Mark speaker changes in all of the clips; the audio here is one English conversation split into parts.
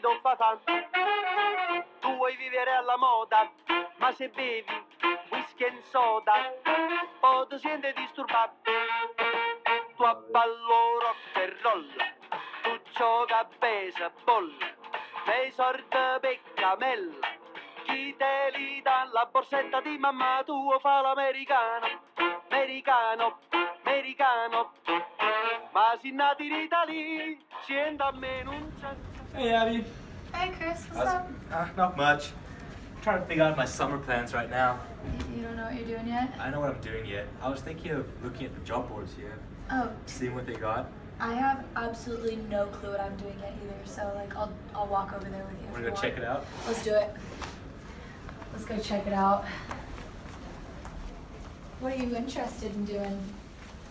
Speaker 1: do fa. Tu vuoi vivere alla moda, ma se bevi whisky e soda, poi ti senti disturbato. Tu ballo rock e roll, tu gioca a baseball, le sorte peccamella, chi te li dà la borsetta di mamma tua fa l'americano, americano, americano, ma si nati in Italia, siendo a me non c'è.
Speaker 2: Hey, Abby.
Speaker 3: Hey, Chris, what's up?
Speaker 2: Not much. I'm trying to figure out my summer plans right now.
Speaker 3: You don't know what you're doing yet?
Speaker 2: I know what I'm doing yet. I was thinking of looking at the job boards here,
Speaker 3: Oh,
Speaker 2: seeing what they got.
Speaker 3: I have absolutely no clue what I'm doing yet either, so like I'll walk over there with you.
Speaker 2: Want to go check it out?
Speaker 3: Let's do it. Let's go check it out. What are you interested in doing?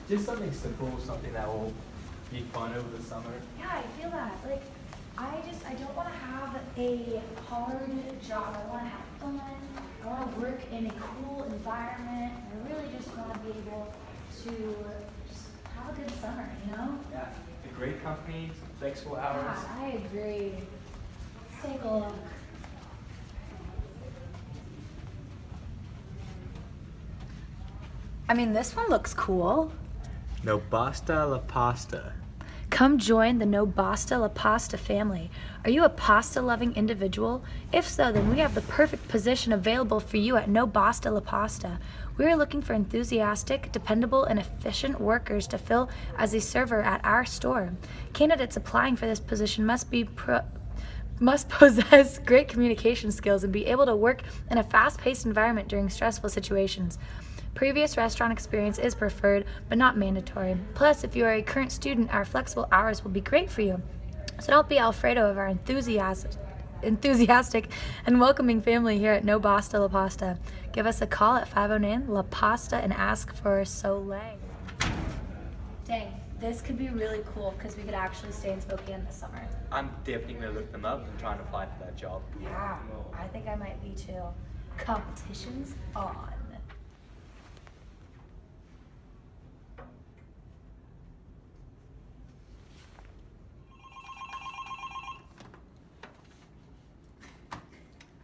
Speaker 2: Just something simple, something that will be fun over the summer.
Speaker 3: Yeah, I feel that. Like, I don't want to have a hard job. I want to have fun. I want to work in a cool environment. I really just want to be able to just have a good summer, you know?
Speaker 2: Yeah, a great company, some flexible hours.
Speaker 3: Yeah, I agree. Let's take a look. I mean, this one looks cool.
Speaker 2: No Basta la Pasta.
Speaker 3: Come join the No Basta La Pasta family. Are you a pasta-loving individual? If so, then we have the perfect position available for you at No Basta La Pasta. We are looking for enthusiastic, dependable, and efficient workers to fill as a server at our store. Candidates applying for this position must possess great communication skills and be able to work in a fast-paced environment during stressful situations. Previous restaurant experience is preferred, but not mandatory. Plus, if you are a current student, our flexible hours will be great for you. So don't be Alfredo of our enthusiastic and welcoming family here at No Basta La Pasta. Give us a call at 509 La Pasta and ask for Soleil. Dang, this could be really cool because we could actually stay in Spokane this summer.
Speaker 2: I'm definitely going to look them up and try and apply for that job.
Speaker 3: Yeah, I think I might be too. Competition's on.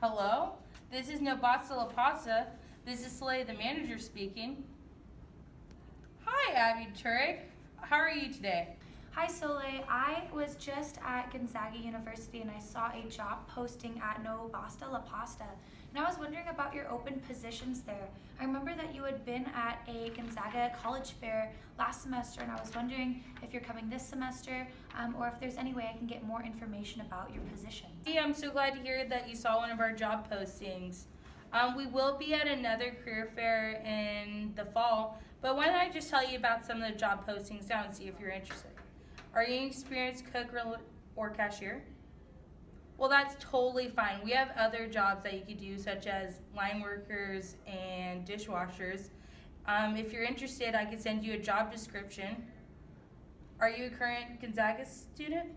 Speaker 4: Hello, this is No Basta La Pasta. This is Soleil, the manager, speaking. Hi, Abby Turek. How are you today?
Speaker 3: Hi Soleil, I was just at Gonzaga University and I saw a job posting at No Basta La Pasta. And I was wondering about your open positions there. I remember that you had been at a Gonzaga college fair last semester and I was wondering if you're coming this semester or if there's any way I can get more information about your positions.
Speaker 4: Yeah, I'm so glad to hear that you saw one of our job postings. We will be at another career fair in the fall, but why don't I just tell you about some of the job postings now and see if you're interested. Are you an experienced cook or cashier? Well, that's totally fine. We have other jobs that you could do, such as line workers and dishwashers. If you're interested, I could send you a job description. Are you a current Gonzaga student?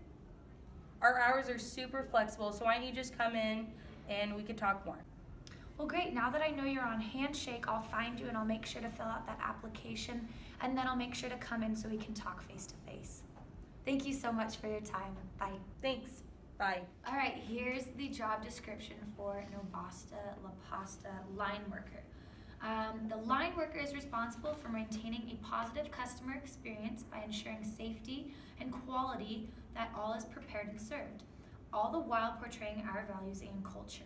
Speaker 4: Our hours are super flexible, so why don't you just come in and we could talk more.
Speaker 3: Well, great. Now that I know you're on Handshake, I'll find you and I'll make sure to fill out that application and then I'll make sure to come in so we can talk face to face. Thank you so much for your time. Bye.
Speaker 4: Thanks. Bye.
Speaker 3: All right, here's the job description for No Basta La Pasta line worker. The line worker is responsible for maintaining a positive customer experience by ensuring safety and quality that all is prepared and served, all the while portraying our values and culture.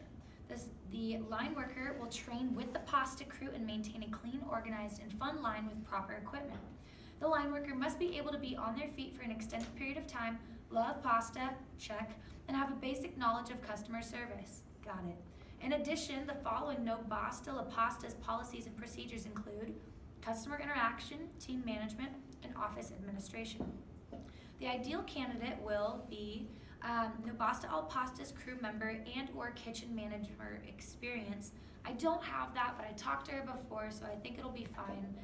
Speaker 3: The line worker will train with the pasta crew and maintain a clean, organized, and fun line with proper equipment. The line worker must be able to be on their feet for an extended period of time, love pasta, check, and have a basic knowledge of customer service. Got it. In addition, the following No Basta La Pasta's policies and procedures include customer interaction, team management, and office administration. The ideal candidate will be No Basta La Pasta's crew member and or kitchen manager experience. I don't have that, but I talked to her before, so I think it'll be fine.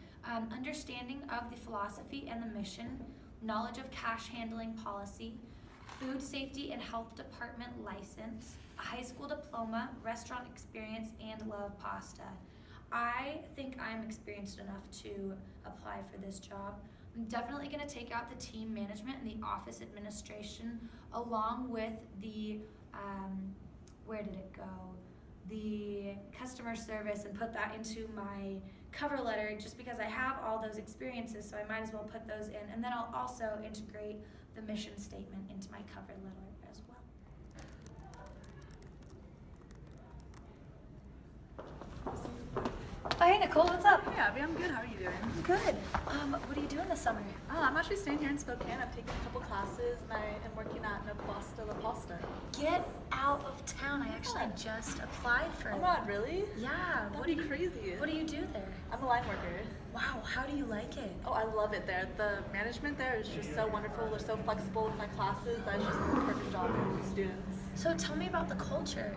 Speaker 3: Understanding of the philosophy and the mission, knowledge of cash handling policy, food safety and health department license, a high school diploma, restaurant experience, and love pasta. I think I'm experienced enough to apply for this job. I'm definitely going to take out the team management and the office administration along with the where did it go? The customer service, and put that into my cover letter just because I have all those experiences, so I might as well put those in. And then I'll also integrate the mission statement into my cover letter as well. Oh, hey Nicole, what's up?
Speaker 5: Hey Abby, I'm good. How are you doing?
Speaker 3: Good. What are you doing this summer?
Speaker 5: I'm actually staying here in Spokane. I've taken a couple classes and I am working at Basta.
Speaker 3: Get out of town. I actually just applied for
Speaker 5: Oh
Speaker 3: it.
Speaker 5: my god, really?
Speaker 3: Yeah.
Speaker 5: That'd be crazy.
Speaker 3: What do you do there?
Speaker 5: I'm a line worker.
Speaker 3: Wow, how do you like it?
Speaker 5: Oh, I love it there. The management there is just so wonderful. They're so flexible with my classes. That's just a perfect job for the students.
Speaker 3: So tell me about the culture.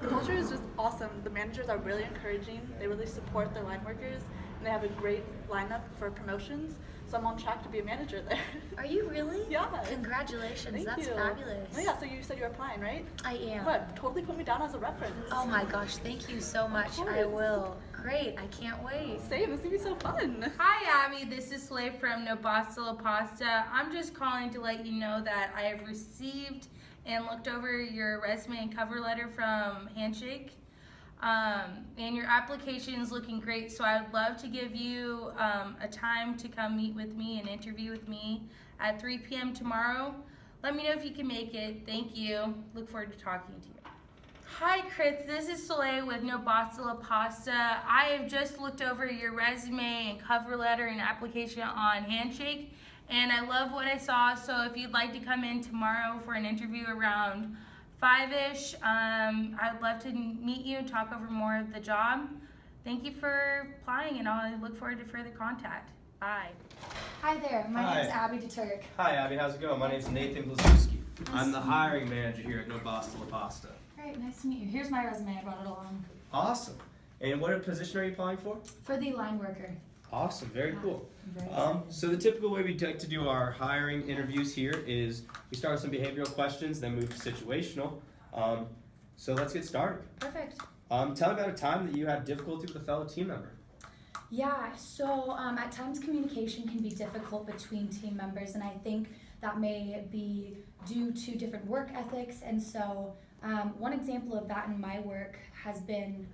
Speaker 5: The culture is just awesome. The managers are really encouraging. They really support their line workers, and they have a great lineup for promotions. So I'm on track to be a manager there.
Speaker 3: Are you really?
Speaker 5: Yeah.
Speaker 3: Congratulations,
Speaker 5: Thank
Speaker 3: that's
Speaker 5: you.
Speaker 3: fabulous.
Speaker 5: Oh yeah, so you said you're applying, right?
Speaker 3: I am.
Speaker 5: Good. Totally put me down as a reference.
Speaker 3: Oh my gosh, thank you so much. I
Speaker 5: course.
Speaker 3: will. Great, I can't wait.
Speaker 5: Same, this is gonna be so fun.
Speaker 4: Hi, Abby. This is Slay from No Basta La Pasta. I'm just calling to let you know that I have received and looked over your resume and cover letter from Handshake. And your application is looking great, so I would love to give you a time to come meet with me and interview with me at 3 p.m. tomorrow. Let me know if you can make it. Thank you. Look forward to talking to you. Hi, Chris. This is Soleil with No Basta La Pasta. I have just looked over your resume and cover letter and application on Handshake, and I love what I saw. So if you'd like to come in tomorrow for an interview around 5-ish, I would love to meet you and talk over more of the job. Thank you for applying, and I look forward to further contact. Bye.
Speaker 3: Hi there, my
Speaker 2: Hi.
Speaker 3: name's Abby DeTurk.
Speaker 2: Hi, Abby. How's it going? My name's Nathan Blazewski. I'm the hiring manager here at No Basta La Pasta.
Speaker 3: Great, nice to meet you. Here's my resume, I brought it along.
Speaker 2: Awesome. And what position are you applying for?
Speaker 3: For the line worker.
Speaker 2: Awesome. Very cool.
Speaker 3: I'm very excited.
Speaker 2: So the typical way we like to do our hiring interviews here is we start with some behavioral questions, then move to situational. So let's get started.
Speaker 3: Perfect.
Speaker 2: Tell me about a time that you had difficulty with a fellow team member.
Speaker 3: Yeah, so at times communication can be difficult between team members, and I think that may be due to different work ethics. And so one example of that in my work has been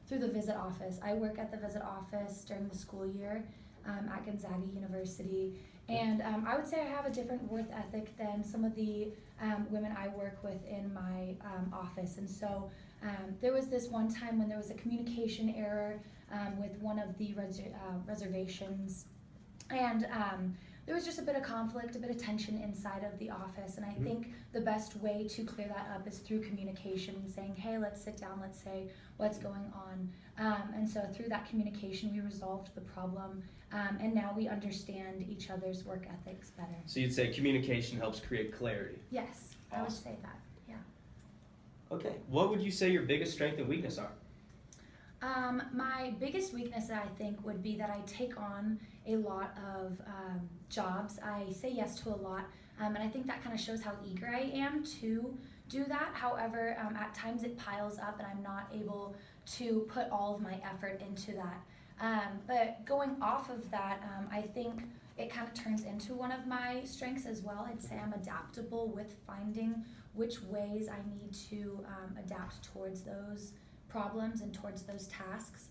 Speaker 3: through the visit office. I work at the visit office during the school year at Gonzaga University, and I would say I have a different work ethic than some of the women I work with in my office. And so there was this one time when there was a communication error with one of the reservations, and there was just a bit of conflict, a bit of tension inside of the office, and I think the best way to clear that up is through communication, saying, hey, let's sit down, let's say what's going on. And so through that communication, we resolved the problem, and now we understand each other's work ethics better.
Speaker 2: So you'd say communication helps create clarity.
Speaker 3: Yes, I would
Speaker 2: Awesome.
Speaker 3: say that, yeah.
Speaker 2: Okay. What would you say your biggest strength and weakness are?
Speaker 3: My biggest weakness, I think, would be that I take on a lot of jobs. I say yes to a lot, and I think that kind of shows how eager I am to do that. However, at times it piles up and I'm not able to put all of my effort into that. But going off of that, I think it kind of turns into one of my strengths as well. I'd say I'm adaptable with finding which ways I need to adapt towards those problems and towards those tasks.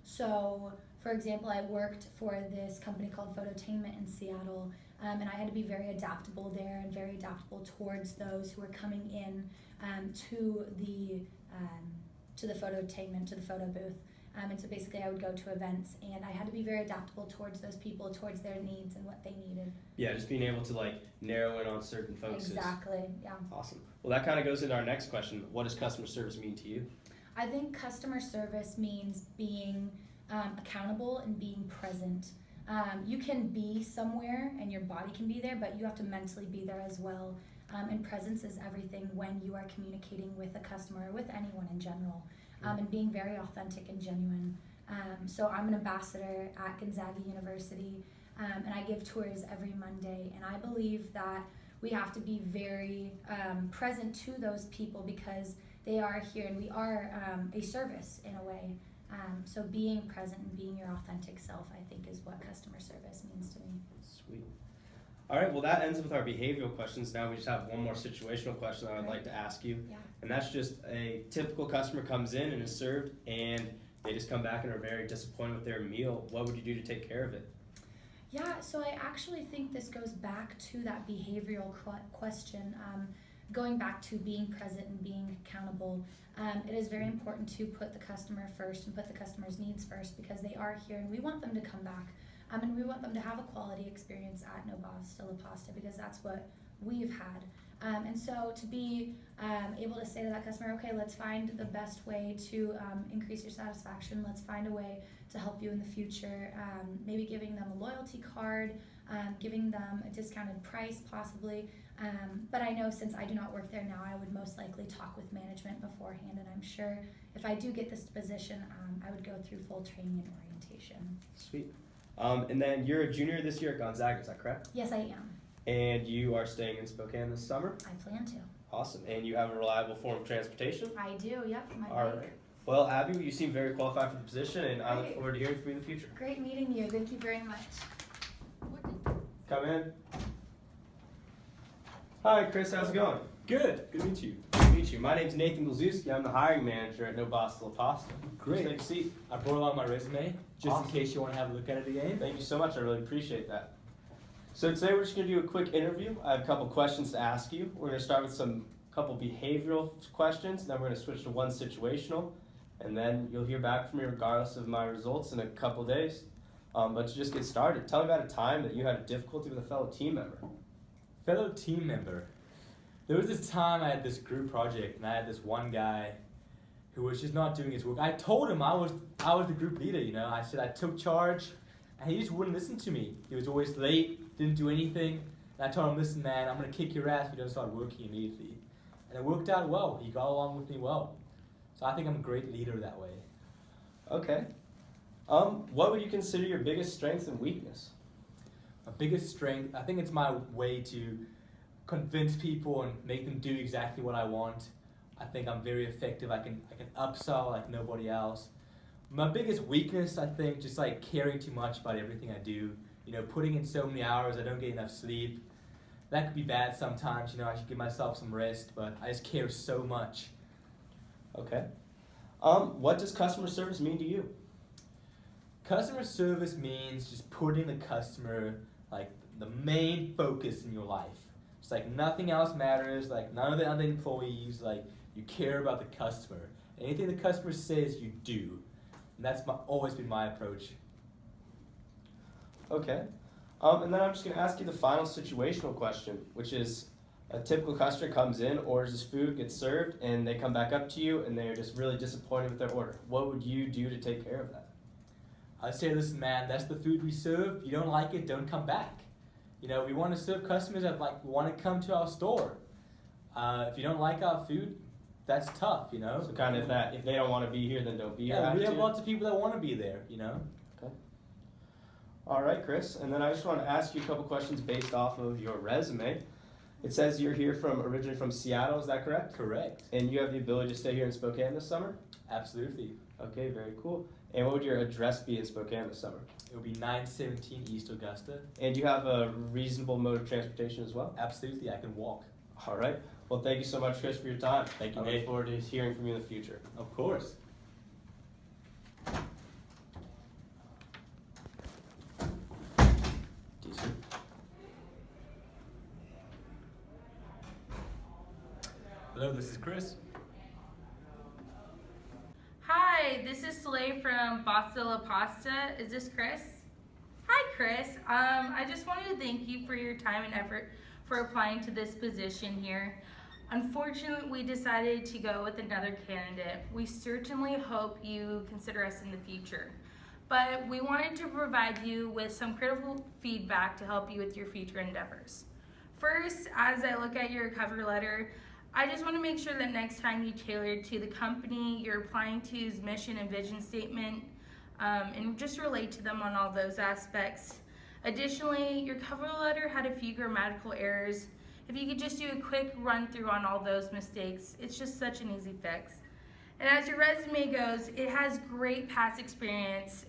Speaker 3: So, for example, I worked for this company called Phototainment in Seattle, and I had to be very adaptable there and very adaptable towards those who were coming in to the phototainment, to the photo booth. And so basically I would go to events, and I had to be very adaptable towards those people, towards their needs and what they needed.
Speaker 2: Yeah, just being able to like narrow in on certain folks.
Speaker 3: Exactly, yeah.
Speaker 2: Awesome. Well, that kind of goes into our next question. What does customer service mean to you?
Speaker 3: I think customer service means being accountable and being present. You can be somewhere and your body can be there, but you have to mentally be there as well. And presence is everything when you are communicating with a customer or with anyone in general, and being very authentic and genuine. So I'm an ambassador at Gonzaga University, and I give tours every Monday, and I believe that we have to be very present to those people because they are here and we are a service in a way. So being present and being your authentic self, I think, is what customer service means to me.
Speaker 2: Sweet. All right, well, that ends with our behavioral questions. Now we just have one more situational question that I'd like to ask you.
Speaker 3: Yeah.
Speaker 2: And that's just a typical customer comes in and is served, and they just come back and are very disappointed with their meal. What would you do to take care of it?
Speaker 3: Yeah, so I actually think this goes back to that behavioral question, going back to being present and being accountable. It is very important to put the customer first and put the customer's needs first, because they are here and we want them to come back. And we want them to have a quality experience at No Basta La Pasta, because that's what we've had. And so to be able to say to that customer, okay, let's find the best way to increase your satisfaction. Let's find a way to help you in the future. Maybe giving them a loyalty card, giving them a discounted price possibly. But I know, since I do not work there now, I would most likely talk with management beforehand. And I'm sure if I do get this position, I would go through full training and orientation.
Speaker 2: Sweet. And then you're a junior this year at Gonzaga, is that correct?
Speaker 3: Yes, I am.
Speaker 2: And you are staying in Spokane this summer?
Speaker 3: I plan to.
Speaker 2: Awesome. And you have a reliable form of transportation?
Speaker 3: I do, yep, my
Speaker 2: All
Speaker 3: bike.
Speaker 2: right. Well, Abby, you seem very qualified for the position, and I look
Speaker 3: Great.
Speaker 2: forward to hearing from you in the future.
Speaker 3: Great meeting you. Thank you very much.
Speaker 2: Come in. Hi, Chris. How's it going?
Speaker 6: Good. Good to meet you.
Speaker 2: Good to meet you. My name's Nathan Golzewski. I'm the hiring manager at No Basta La Pasta.
Speaker 6: Great.
Speaker 2: Just take a seat.
Speaker 6: I brought along my resume just
Speaker 2: Awesome.
Speaker 6: in case you want to have a look at it again.
Speaker 2: Thank you so much. I really appreciate that. So today we're just going to do a quick interview. I have a couple questions to ask you. We're going to start with couple behavioral questions, then we're going to switch to one situational, and then you'll hear back from me regardless of my results in a couple days. But to just get started, tell me about a time that you had a difficulty with a fellow team member.
Speaker 6: Fellow team member. There was this time I had this group project and I had this one guy who was just not doing his work. I told him I was the group leader, you know. I said I took charge and he just wouldn't listen to me. He was always late, didn't do anything. And I told him, listen man, I'm going to kick your ass if you don't start working immediately. And it worked out well. He got along with me well. So I think I'm a great leader that way.
Speaker 2: Okay. What would you consider your biggest strength and weakness?
Speaker 6: My biggest strength, I think it's my way to convince people and make them do exactly what I want. I think I'm very effective. I can upsell like nobody else. My biggest weakness, I think, just like caring too much about everything I do. You know, putting in so many hours, I don't get enough sleep. That could be bad sometimes, you know, I should give myself some rest, but I just care so much.
Speaker 2: Okay. What does customer service mean to you?
Speaker 6: Customer service means just putting the customer, like, the main focus in your life. It's like nothing else matters, like none of the other employees, like you care about the customer. Anything the customer says, you do. And that's always been my approach.
Speaker 2: Okay. And then I'm just going to ask you the final situational question, which is a typical customer comes in, orders his food, gets served, and they come back up to you and they're just really disappointed with their order. What would you do to take care of that?
Speaker 6: I'd say, listen man, that's the food we serve. If you don't like it, don't come back. You know, we want to serve customers that want to come to our store. If you don't like our food, that's tough, you know.
Speaker 2: So kind of that, if they don't want to be here, then don't be here.
Speaker 6: Yeah, we have
Speaker 2: attitude?
Speaker 6: lots of people that want to be there, you know.
Speaker 2: Okay. All right, Chris. And then I just want to ask you a couple questions based off of your resume. It says you're here originally from Seattle, is that correct?
Speaker 6: Correct.
Speaker 2: And you have the ability to stay here in Spokane this summer?
Speaker 6: Absolutely.
Speaker 2: Okay, very cool. And what would your address be in Spokane this summer?
Speaker 6: It would be 917 East Augusta.
Speaker 2: And you have a reasonable mode of transportation as well?
Speaker 6: Absolutely, I can walk.
Speaker 2: All right. Well, thank you so much, Chris, for your time.
Speaker 6: Thank you,
Speaker 2: I
Speaker 6: Nate.
Speaker 2: look forward to hearing from you in the future.
Speaker 6: Of course.
Speaker 2: Decent.
Speaker 6: Hello, this is Chris.
Speaker 4: Hi, this is Soleil from Basta La Pasta. Is this Chris? Hi, Chris. I just wanted to thank you for your time and effort for applying to this position here. Unfortunately, we decided to go with another candidate. We certainly hope you consider us in the future. But we wanted to provide you with some critical feedback to help you with your future endeavors. First, as I look at your cover letter, I just want to make sure that next time you tailor it to the company you're applying to's mission and vision statement, and just relate to them on all those aspects. Additionally, your cover letter had a few grammatical errors. If you could just do a quick run through on all those mistakes, it's just such an easy fix. And as your resume goes, it has great past experience,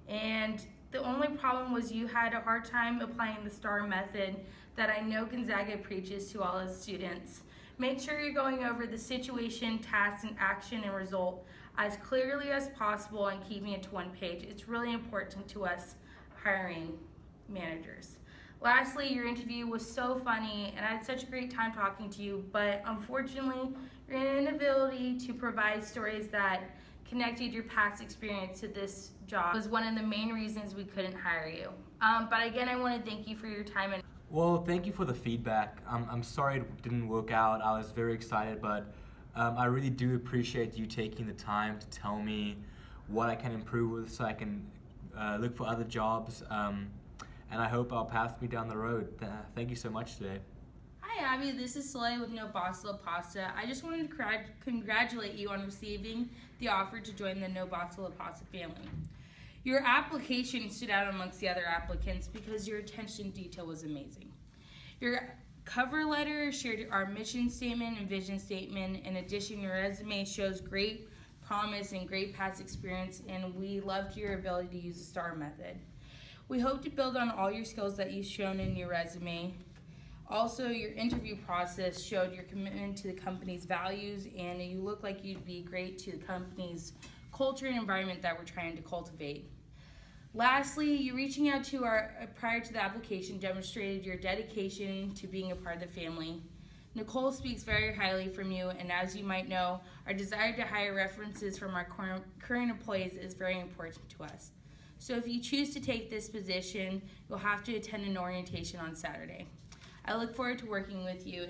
Speaker 4: and The only problem was you had a hard time applying the STAR method that I know Gonzaga preaches to all its students. Make sure you're going over the situation, task, and action and result as clearly as possible and keeping it to one page. It's really important to us hiring managers. Lastly, your interview was so funny and I had such a great time talking to you, but unfortunately, your inability to provide stories that connected your past experience to this job was one of the main reasons we couldn't hire you. But again, I want to thank you for your time.
Speaker 6: Well, thank you for the feedback. I'm sorry it didn't work out. I was very excited, but I really do appreciate you taking the time to tell me what I can improve with so I can look for other jobs. And I hope our paths meet down the road. Thank you so much today.
Speaker 4: Hi Abby, this is Soleil with No Basta La Pasta. I just wanted to congratulate you on receiving the offer to join the No Basta La Pasta family. Your application stood out amongst the other applicants because your attention to detail was amazing. Your cover letter shared our mission statement and vision statement. In addition, your resume shows great promise and great past experience, and we loved your ability to use the STAR method. We hope to build on all your skills that you've shown in your resume. Also, your interview process showed your commitment to the company's values, and you look like you'd be great to the company's culture and environment that we're trying to cultivate. Lastly, you reaching out to prior to the application demonstrated your dedication to being a part of the family. Nicole speaks very highly from you, and as you might know, our desire to hire references from our current employees is very important to us. So if you choose to take this position, you'll have to attend an orientation on Saturday. I look forward to working with you.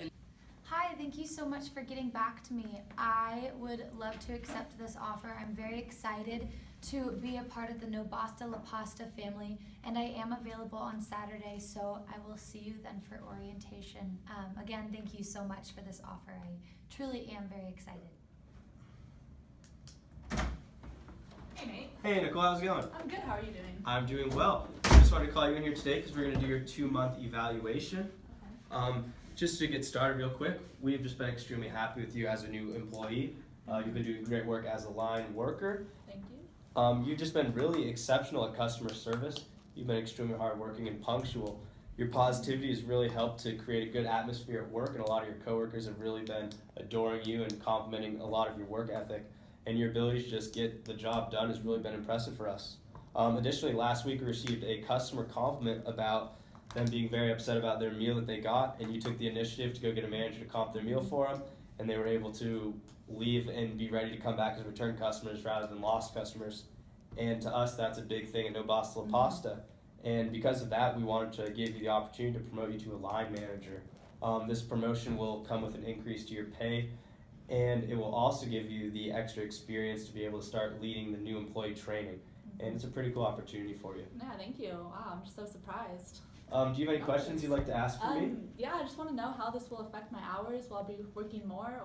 Speaker 3: Hi, thank you so much for getting back to me. I would love to accept this offer. I'm very excited to be a part of the No Basta La Pasta family, and I am available on Saturday, so I will see you then for orientation. Again, thank you so much for this offer. I truly am very excited.
Speaker 5: Hey, Nate.
Speaker 2: Hey Nicole, how's it going?
Speaker 5: I'm good. How are you doing?
Speaker 2: I'm doing well. I just wanted to call you in here today because we're going to do your 2-month evaluation. Just to get started real quick, we've just been extremely happy with you as a new employee. You've been doing great work as a line worker.
Speaker 5: Thank you.
Speaker 2: You've just been really exceptional at customer service. You've been extremely hardworking and punctual. Your positivity has really helped to create a good atmosphere at work, and a lot of your coworkers have really been adoring you and complimenting a lot of your work ethic. And your ability to just get the job done has really been impressive for us. Additionally, last week we received a customer compliment about them being very upset about their meal that they got, and you took the initiative to go get a manager to comp their meal for them, and they were able to leave and be ready to come back as return customers rather than lost customers. And to us, that's a big thing at No Basta La Pasta. And because of that, we wanted to give you the opportunity to promote you to a line manager. This promotion will come with an increase to your pay, and it will also give you the extra experience to be able to start leading the new employee training. And it's a pretty cool opportunity for you.
Speaker 5: Yeah, thank you. Wow, I'm just so surprised.
Speaker 2: Do you have any questions you'd like to ask for me?
Speaker 5: Yeah, I just want to know how this will affect my hours. Will I be working more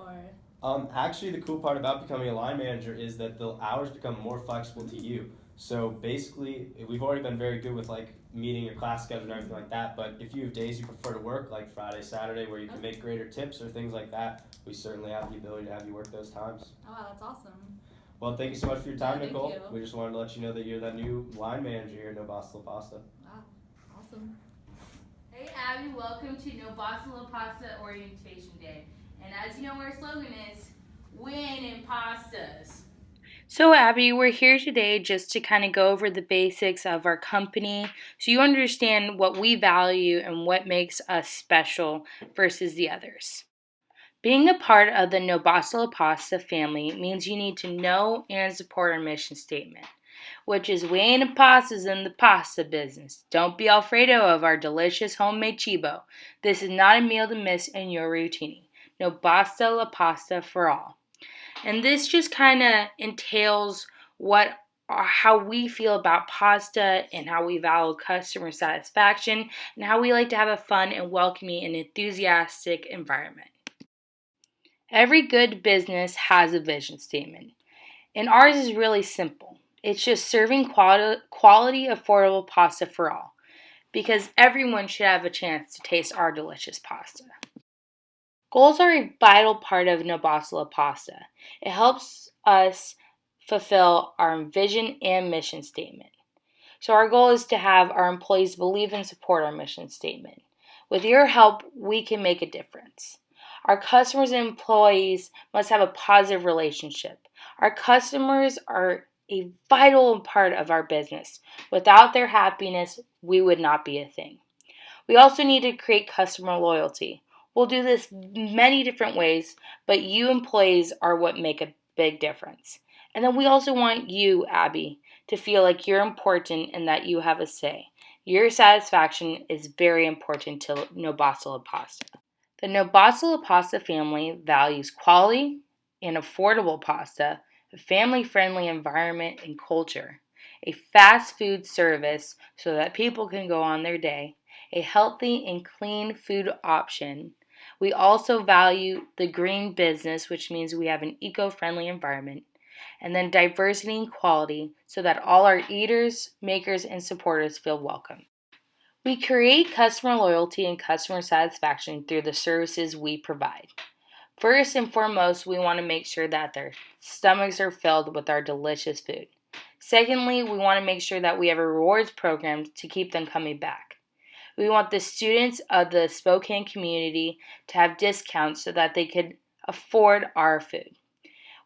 Speaker 5: or?
Speaker 2: Actually, the cool part about becoming a line manager is that the hours become more flexible to you. So basically, we've already been very good with like meeting your class schedule and everything like that, but if you have days you prefer to work, like Friday, Saturday, where you can make greater tips or things like that, we certainly have the ability to have you work those times.
Speaker 5: Oh wow, that's awesome.
Speaker 2: Well, thank you so much for your time,
Speaker 5: Yeah, thank
Speaker 2: Nicole.
Speaker 5: you.
Speaker 2: We just wanted to let you know that you're that new line manager here at No Basta La Pasta.
Speaker 5: Wow, awesome.
Speaker 4: Hey Abby, welcome to No Basta La Pasta Orientation Day. And as you know, our slogan is, win in pastas. So Abby, we're here today just to kind of go over the basics of our company so you understand what we value and what makes us special versus the others. Being a part of the No Basta La Pasta family means you need to know and support our mission statement, which is we ain't pastas in the pasta business. Don't be Alfredo of our delicious homemade chibo. This is not a meal to miss in your routine. No Basta La Pasta for all. And this just kind of entails how we feel about pasta and how we value customer satisfaction and how we like to have a fun and welcoming and enthusiastic environment. Every good business has a vision statement, and ours is really simple. It's just serving quality, affordable pasta for all, because everyone should have a chance to taste our delicious pasta. Goals are a vital part of No Basta La Pasta. It helps us fulfill our vision and mission statement. So our goal is to have our employees believe and support our mission statement. With your help, we can make a difference. Our customers and employees must have a positive relationship. Our customers are a vital part of our business. Without their happiness, we would not be a thing. We also need to create customer loyalty. We'll do this many different ways, but you employees are what make a big difference. And then we also want you, Abby, to feel like you're important and that you have a say. Your satisfaction is very important to No Basta La Pasta. The No Basta La Pasta family values quality and affordable pasta, a family-friendly environment and culture, a fast food service so that people can go on their day, a healthy and clean food option. We also value the green business, which means we have an eco-friendly environment, and then diversity and quality so that all our eaters, makers, and supporters feel welcome. We create customer loyalty and customer satisfaction through the services we provide. First and foremost, we want to make sure that their stomachs are filled with our delicious food. Secondly, we want to make sure that we have a rewards program to keep them coming back. We want the students of the Spokane community to have discounts so that they could afford our food.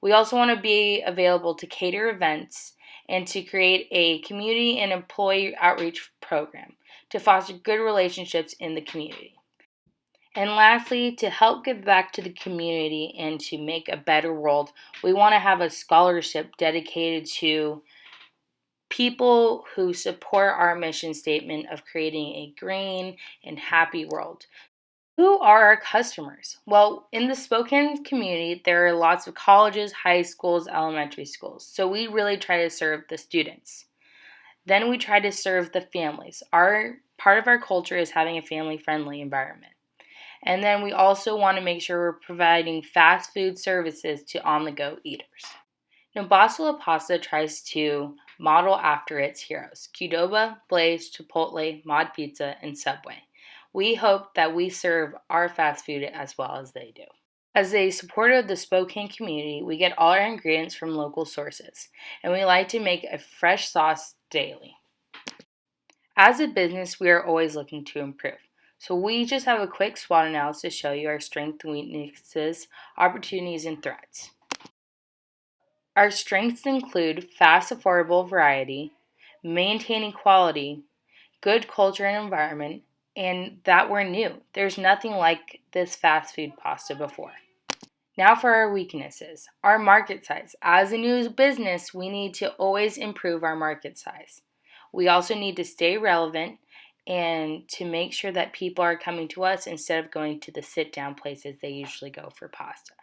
Speaker 4: We also want to be available to cater events and to create a community and employee outreach program to foster good relationships in the community. And lastly, to help give back to the community and to make a better world, we want to have a scholarship dedicated to people who support our mission statement of creating a green and happy world. Who are our customers? Well, in the Spokane community, there are lots of colleges, high schools, elementary schools. So we really try to serve the students. Then we try to serve the families. Part of our culture is having a family-friendly environment. And then we also want to make sure we're providing fast food services to on-the-go eaters. No Basta La Pasta tries to model after its heroes, Qdoba, Blaze, Chipotle, Mod Pizza, and Subway. We hope that we serve our fast food as well as they do. As a supporter of the Spokane community, we get all our ingredients from local sources, and we like to make a fresh sauce daily. As a business, we are always looking to improve. So we just have a quick SWOT analysis to show you our strengths, weaknesses, opportunities, and threats. Our strengths include fast, affordable variety, maintaining quality, good culture and environment, and that we're new. There's nothing like this fast food pasta before. Now for our weaknesses. Our market size. As a new business, we need to always improve our market size. We also need to stay relevant and to make sure that people are coming to us instead of going to the sit-down places they usually go for pasta.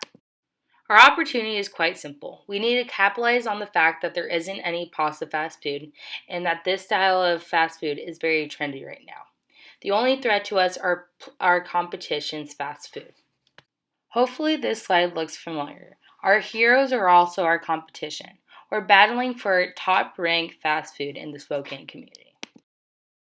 Speaker 4: Our opportunity is quite simple. We need to capitalize on the fact that there isn't any pasta fast food and that this style of fast food is very trendy right now. The only threat to us are our competition's fast food. Hopefully this slide looks familiar. Our heroes are also our competition. We're battling for top-ranked fast food in the Spokane community.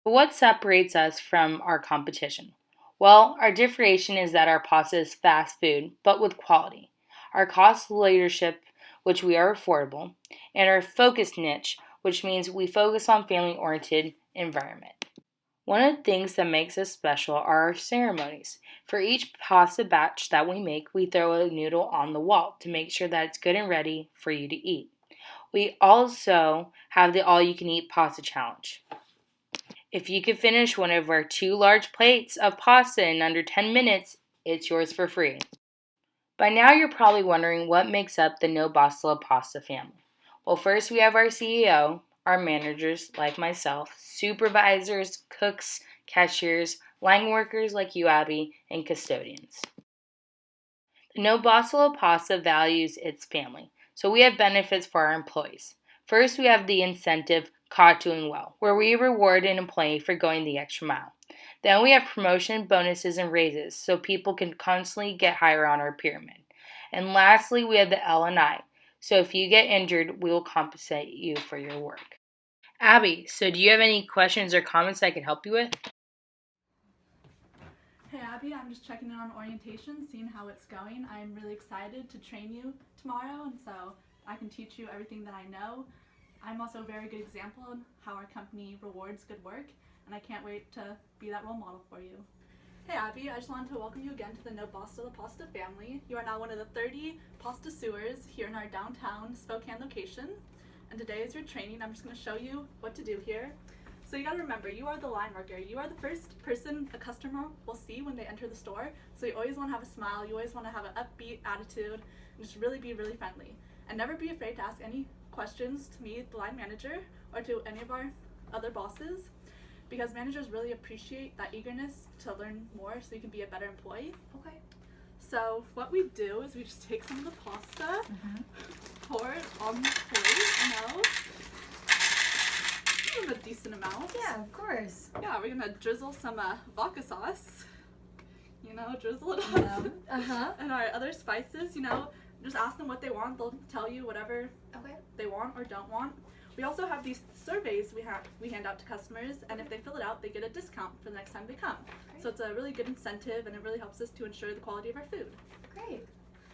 Speaker 4: But what separates us from our competition? Well, our differentiation is that our pasta is fast food, but with quality. Our cost leadership, which we are affordable, and our focus niche, which means we focus on family-oriented environment. One of the things that makes us special are our ceremonies. For each pasta batch that we make, we throw a noodle on the wall to make sure that it's good and ready for you to eat. We also have the all-you-can-eat pasta challenge. If you can finish one of our 2 large plates of pasta in under 10 minutes, it's yours for free. By now you're probably wondering what makes up the No Basta La Pasta family. Well, first we have our CEO, our managers like myself, supervisors, cooks, cashiers, line workers like you, Abby, and custodians. The No Basta La Pasta values its family, so we have benefits for our employees. First, we have the incentive Caught Doing Well, where we reward an employee for going the extra mile. Then we have promotion, bonuses, and raises, so people can constantly get higher on our pyramid. And lastly, we have the L&I, so if you get injured, we will compensate you for your work. Abby, so do you have any questions or comments I could help you with?
Speaker 5: Hey Abby, I'm just checking in on orientation, seeing how it's going. I'm really excited to train you tomorrow, and so I can teach you everything that I know. I'm also a very good example on how our company rewards good work, and I can't wait to be that role model for you. Hey Abby, I just wanted to welcome you again to the No Basta La Pasta family. You are now one of the 30 pasta sewers here in our downtown Spokane location. And today is your training. I'm just going to show you what to do here. So you got to remember, you are the line worker. You are the first person a customer will see when they enter the store. So you always want to have a smile. You always want to have an upbeat attitude and just really be really friendly. And never be afraid to ask any questions to me, the line manager, or to any of our other bosses, because managers really appreciate that eagerness to learn more so you can be a better employee.
Speaker 3: Okay.
Speaker 5: So what we do is we just take some of the pasta, pour it on the plate, give them a decent amount.
Speaker 3: Yeah, of course.
Speaker 5: Yeah, we're gonna drizzle some vodka sauce, drizzle it up. And our other spices, just ask them what they want. They'll tell you whatever they want or don't want. We also have these surveys we hand out to customers, and if they fill it out, they get a discount for the next time they come.
Speaker 3: Great.
Speaker 5: So it's a really good incentive, and it really helps us to ensure the quality of our food.
Speaker 3: Great.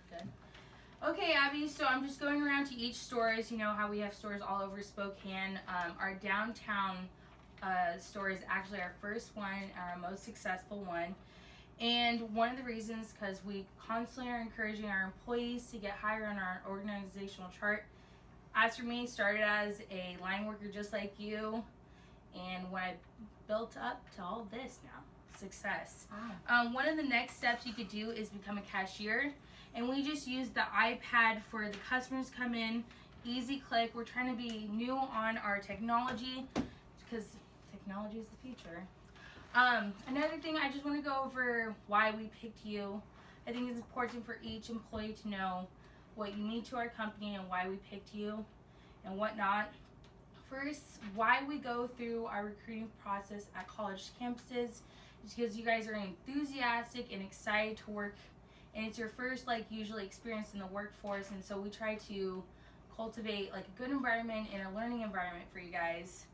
Speaker 4: Good. Okay, Abby, so I'm just going around to each stores. You know how we have stores all over Spokane. Our downtown store is actually our first one, our most successful one. And one of the reasons, because we constantly are encouraging our employees to get higher on our organizational chart. As for me, started as a line worker just like you, and when I built up to all this now, success. One of the next steps you could do is become a cashier, and we just use the iPad for the customers come in, easy click. We're trying to be new on our technology, because technology is the future. Another thing, I just want to go over why we picked you. I think it's important for each employee to know what you mean to our company and why we picked you and whatnot. First, why we go through our recruiting process at college campuses is because you guys are enthusiastic and excited to work, and it's your first usually experience in the workforce, and so we try to cultivate a good environment and a learning environment for you guys.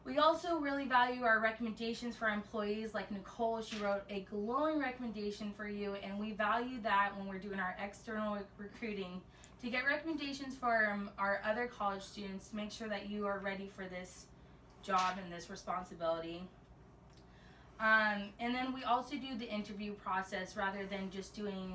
Speaker 4: We also really value our recommendations for our employees. Like Nicole, she wrote a glowing recommendation for you, and we value that when we're doing our external recruiting to get recommendations from our other college students to make sure that you are ready for this job and this responsibility. And then we also do the interview process rather than just doing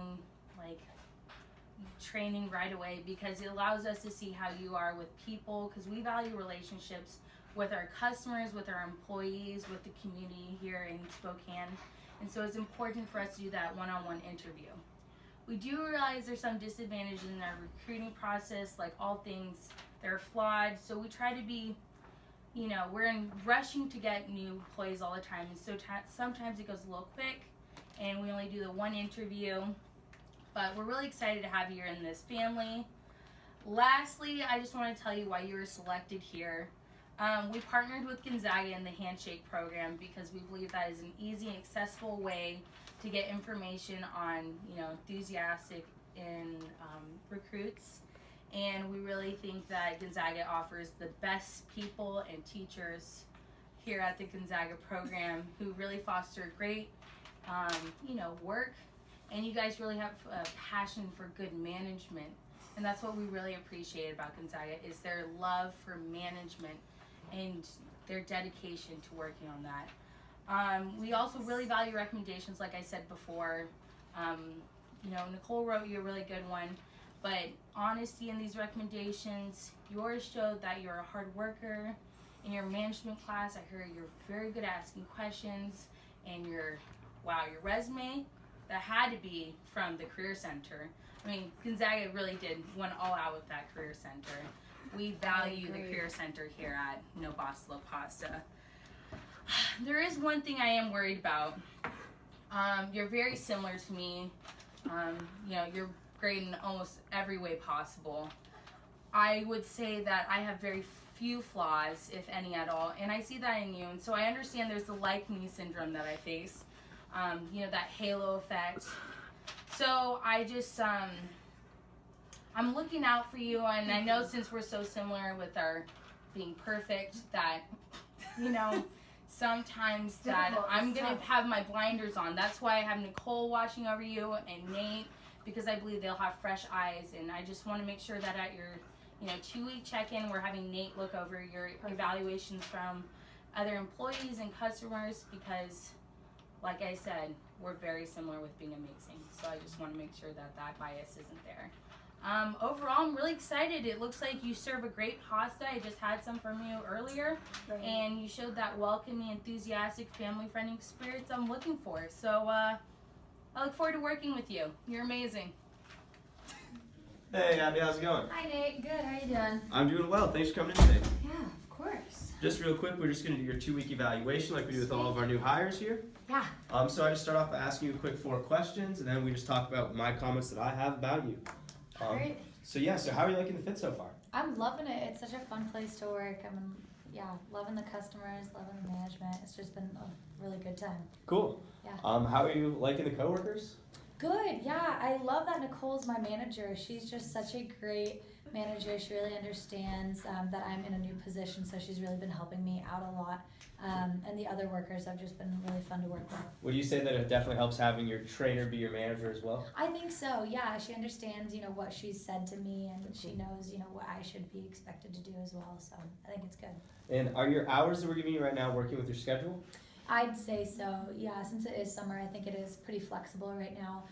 Speaker 4: training right away, because it allows us to see how you are with people, because we value relationships with our customers, with our employees, with the community here in Spokane. And so it's important for us to do that one-on-one interview. We do realize there's some disadvantages in our recruiting process, like all things, they're flawed. So we try to be, we're rushing to get new employees all the time. And so sometimes it goes a little quick and we only do the one interview. But we're really excited to have you in this family. Lastly, I just want to tell you why you were selected here. We partnered with Gonzaga in the Handshake program because we believe that is an easy and accessible way to get information on, enthusiastic recruits. And we really think that Gonzaga offers the best people and teachers here at the Gonzaga program who really foster great, work. And you guys really have a passion for good management. And that's what we really appreciate about Gonzaga, is their love for management and their dedication to working on that. We also really value recommendations, like I said before. Nicole wrote you a really good one, but honesty in these recommendations. Yours showed that you're a hard worker. In your management class, I heard you're very good at asking questions, and your resume, that had to be from the Career Center. I mean, Gonzaga really went all out with that Career Center. We value the Career Center here at No Basta La Pasta. There is one thing I am worried about. You're very similar to me. You're great in almost every way possible. I would say that I have very few flaws, if any at all, and I see that in you. And so I understand there's the like-me syndrome that I face. That halo effect. So I just, I'm looking out for you, and I know since we're so similar with our being perfect that, sometimes that I'm going to have my blinders on. That's why I have Nicole watching over you and Nate, because I believe they'll have fresh eyes, and I just want to make sure that at your 2-week check-in. We're having Nate look over your evaluations from other employees and customers because, like I said, we're very similar with being amazing. So I just want to make sure that that bias isn't there. Overall, I'm really excited. It looks like you serve a great pasta. I just had some from you earlier, and you showed that welcoming, enthusiastic, family-friendly experience I'm looking for. So I look forward to working with you. You're amazing.
Speaker 2: Hey, Abby, how's it going?
Speaker 3: Hi Nate, good, how you doing?
Speaker 2: I'm doing well. Thanks for coming in today.
Speaker 3: Yeah, of course.
Speaker 2: Just real quick, we're just going to do your 2-week evaluation like we do with all of our new hires here.
Speaker 3: Yeah.
Speaker 2: So I just start off by asking you a quick 4 questions, and then we just talk about my comments that I have about you.
Speaker 3: Great.
Speaker 2: So how are you liking the fit so far?
Speaker 3: I'm loving it. It's such a fun place to work. Loving the customers, loving the management. It's just been a really good time.
Speaker 2: Cool.
Speaker 3: Yeah.
Speaker 2: How are you liking the coworkers?
Speaker 3: Good, yeah. I love that Nicole's my manager. She's just such a great manager. She really understands that I'm in a new position, so she's really been helping me out a lot. And the other workers have just been really fun to work with.
Speaker 2: Would you say that it definitely helps having your trainer be your manager as well?
Speaker 3: I think so, yeah. She understands, what she's said to me, and she knows, what I should be expected to do as well. So I think it's good.
Speaker 2: And are your hours that we're giving you right now working with your schedule?
Speaker 3: I'd say so, yeah. Since it is summer, I think it is pretty flexible right now.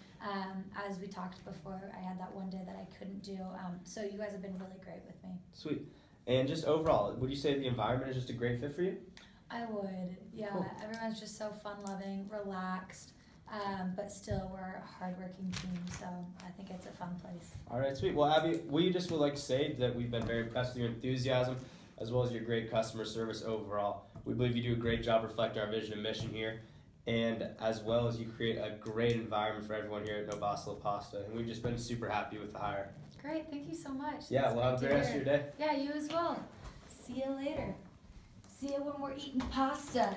Speaker 3: As we talked before, I had that one day that I couldn't do. So you guys have been really great with me.
Speaker 2: Sweet. And just overall, would you say the environment is just a great fit for you?
Speaker 3: I would, yeah.
Speaker 2: Cool.
Speaker 3: Everyone's just so fun-loving, relaxed, but still we're a hard-working team, so I think it's a fun place.
Speaker 2: All right, sweet. Well, Abby, we just would like to say that we've been very impressed with your enthusiasm as well as your great customer service overall. We believe you do a great job reflecting our vision and mission here, and as well as you create a great environment for everyone here at Basta Pasta, and we've just been super happy with the hire.
Speaker 3: Great, thank you so much.
Speaker 2: Yeah,
Speaker 3: That's
Speaker 2: well, have a
Speaker 3: great
Speaker 2: great
Speaker 3: to
Speaker 2: rest of
Speaker 3: hear.
Speaker 2: your day.
Speaker 3: Yeah, you as well. See you later. See you when we're eating pasta.